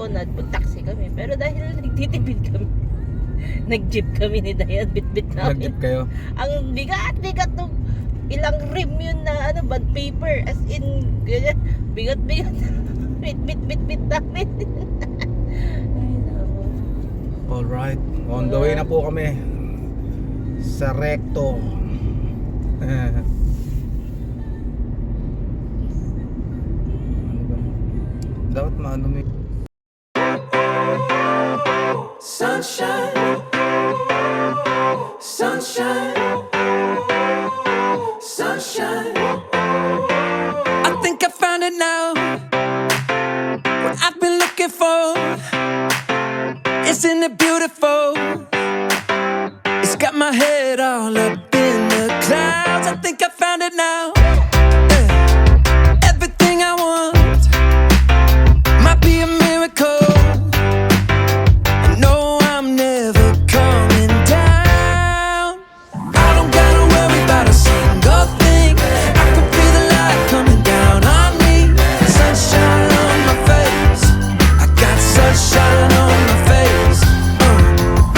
Oo, nagpag-taxi kami. Pero dahil nagtitipid kami, nag-jeep kami ni Dayan, bit-bit namin. Nag-jeep kayo? Ang bigat-bigat nung ilang rim yun na ano, bond paper. As in, ganyan, bigat-bigat. Bit-bit namin. Ay, nako. Alright, on the way na po kami sa Recto. Dapat maano mo Sunshine, sunshine, sunshine. I think I found it now. What I've been looking for. Isn't it beautiful? It's got my head all up in the clouds. I think I found it now. Yeah. Everything I want might be a miracle. No, I'm never coming down. I don't gotta worry about a single thing. I can feel the light coming down on me. Sunshine on my face. I got sunshine on my face.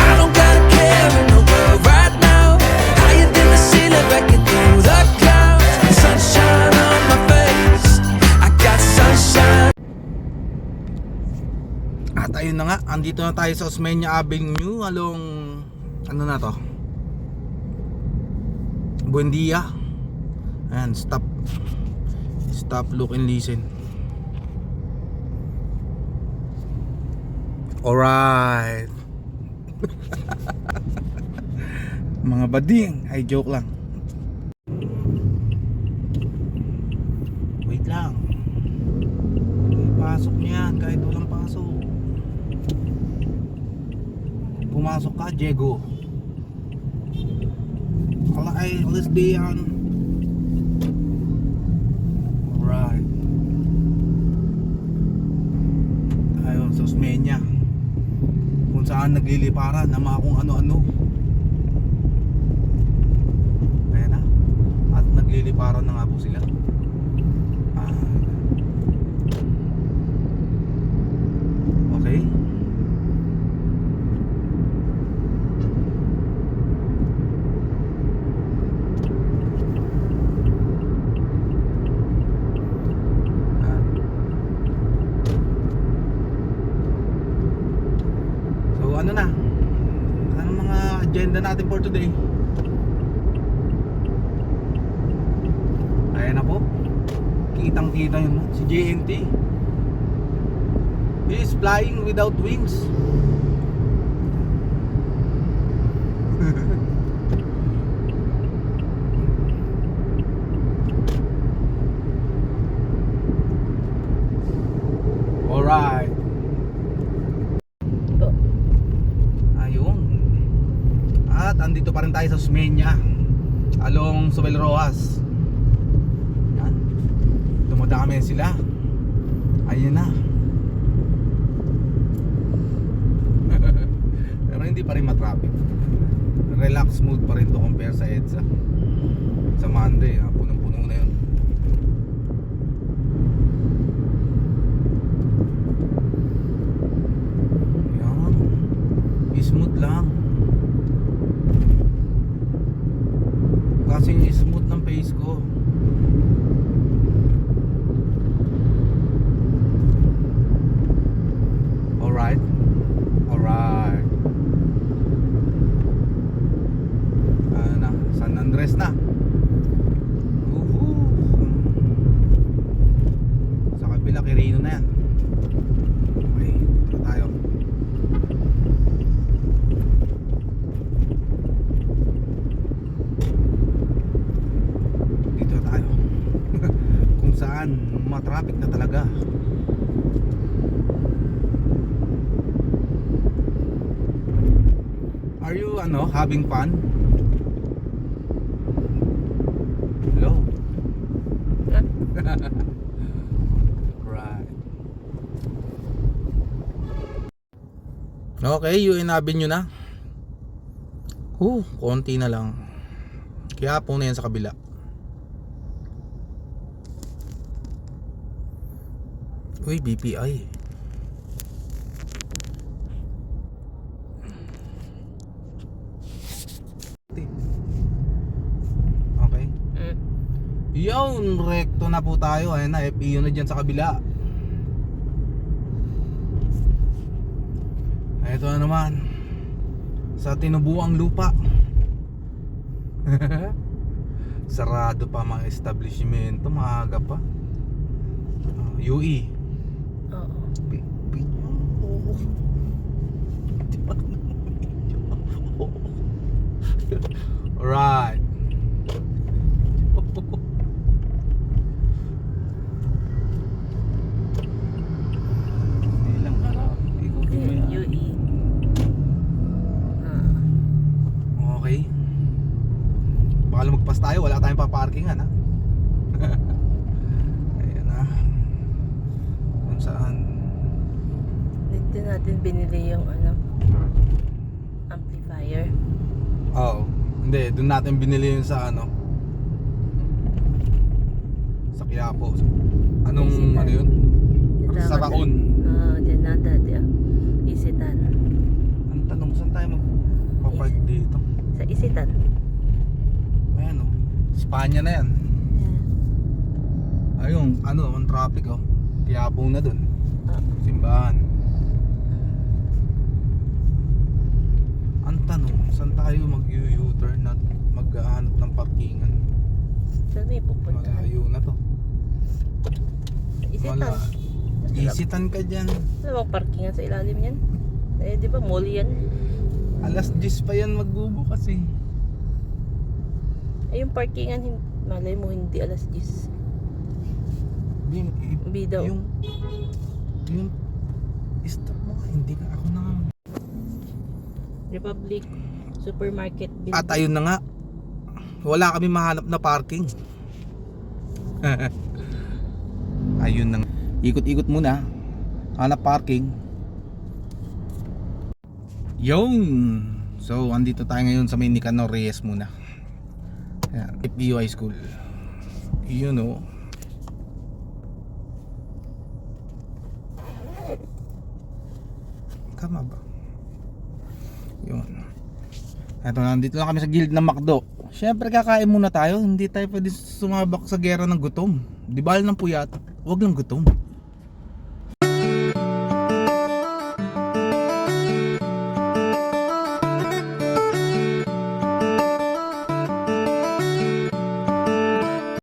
I don't gotta care in the world right now. Higher than the ceiling, breaking through the clouds. Sunshine on my face. I got sunshine. At ayun na nga, andito na tayo sa Osmeña Avenue along, ano na to? Buendia. Ayan, stop. Stop, look and listen. Alright. Mga bading, ay joke lang. Wait lang. Pasok niyan kahit walang pasok. Pumasok ka, Diego. Ay, lesbian. Alright. Tayo sa Osmeña, kung saan nagliliparan ng mga kung ano-ano. Ayan na. At nagliliparan na nga po sila. Okay. So ano na? Anong mga agenda natin for today? Ayan na po. Kitang-kita yun, si JNT. He is flying without wings. Alright. Ayun. At andito pa rin tayo sa Osmeña along Sobel Rojas. Yan. Dumadami sila. Ayun na. Pero hindi pa rin matraffic. Relax mood pa rin to compare sa EDSA. Sa Monday, punong-puno na yun. Yan. Smooth lang. Kasi smooth ng pace ko. Alright. Alright. Ano na, San Andres na. Woohoo. Sa kabila, Quirino na yan. Okay, dito tayo. Dito tayo. Kung saan matraffic na talaga. Are you having fun? Hello. Right. Okay, UN Avenue na. Konti na lang. Kaya po na yan sa kabila. Uy, BPI. Yun, rekto na po tayo. Ayan na, FEU na dyan sa kabila. Ito na naman, sa tinubuang lupa. Sarado pa mga establishmento, maaga pa. UE. Oo. Alright. Ilang araw? Ikutin mo yan. UE. Okay. Baka lumagpas tayo, wala tayong paparkingan ha. Ayan na. Kung saan. Dito natin binili yung amplifier. Oo. Hindi, doon natin binili yun sa sa Quiapo. Anong Isitan. ano yun? Dito Sa naman- Raon. Dyan na dati. Isitan. Ang tanong, saan tayo magpapark dito? Sa Isitan. Ayan o. Espanya na yan. Ayun, ang traffic oh. Quiapo na dun. Simbahan. Ang tanong, saan tayo mag-U-turn at maghahanap ng parkingan? Saan may pupuntahan? Malayo na to. Sa Isitan. Isitan ka dyan. Ano bang parkingan sa ilalim yan? Di ba mall yan? Alas 10 pa yan magbubukas eh. Yung parkingan, malay mo hindi alas 10. Hindi daw. Yung stop mo nga, hindi na ako na. Republic Supermarket building. At ayun na nga, wala kami mahanap na parking. Ayun na nga. Ikot-ikot muna, hanap parking. Yun. So andito tayo ngayon sa may Nicanor Reyes muna. Ayan, FEU High School. Yun o. Tama ba? Yun. Eto, nandito lang kami sa gilid ng McDo. Siyempre kakain muna tayo. Hindi tayo pwede sumabak sa gera ng gutom. Di ba ng puyat? Huwag lang gutom.